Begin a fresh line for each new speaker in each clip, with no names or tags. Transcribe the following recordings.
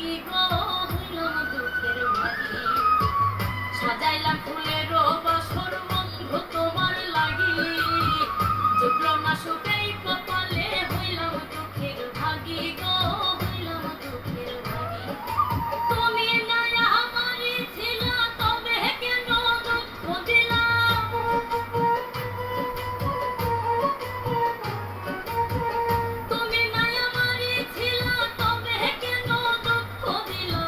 ভাগী গো হইলাম দুঃখের ভাগী সাজাইলাম ফুলের বাসর বন্ধু তোমার লাগি জুটল না সুখেই কপালে হইলাম দুঃখের ভাগী গো হইলাম দুঃখের ভাগী তুমি নাই আমারই ছিলা তবে কেন দুঃখ দিলা তুমি নাই আমারই ছিলা তবে কেন দুঃখ দিলা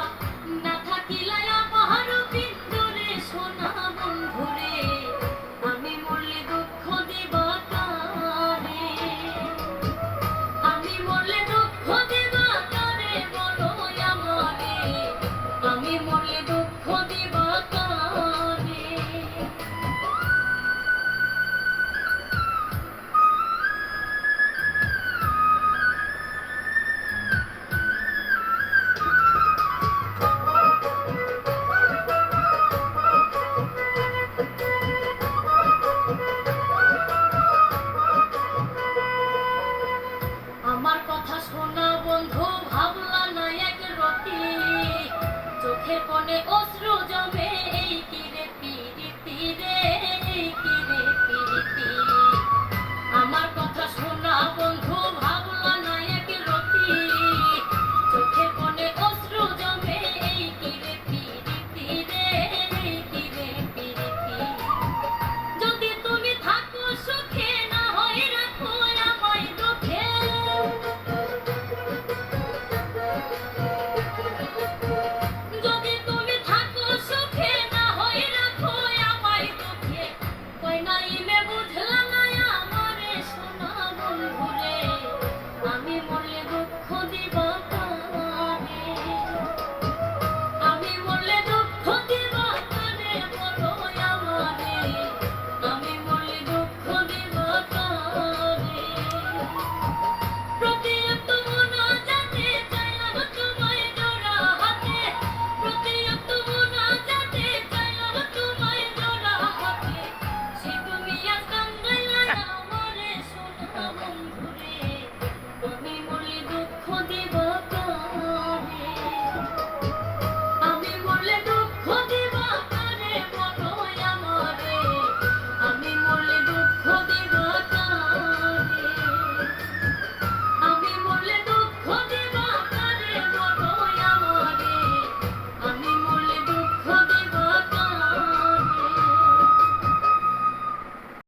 না থাকিলা আমার বিন্দুরে সোনা বন্ধুরে আমি মরলে দুঃখ দিবা কারে আমি মরলে দুঃখ দিবা কারে বলো আমারে আমি মরলে দুঃখ দিবা কারে আমার কথা শোনা বন্ধু ভাবলা না এক রতি চোখের কোণে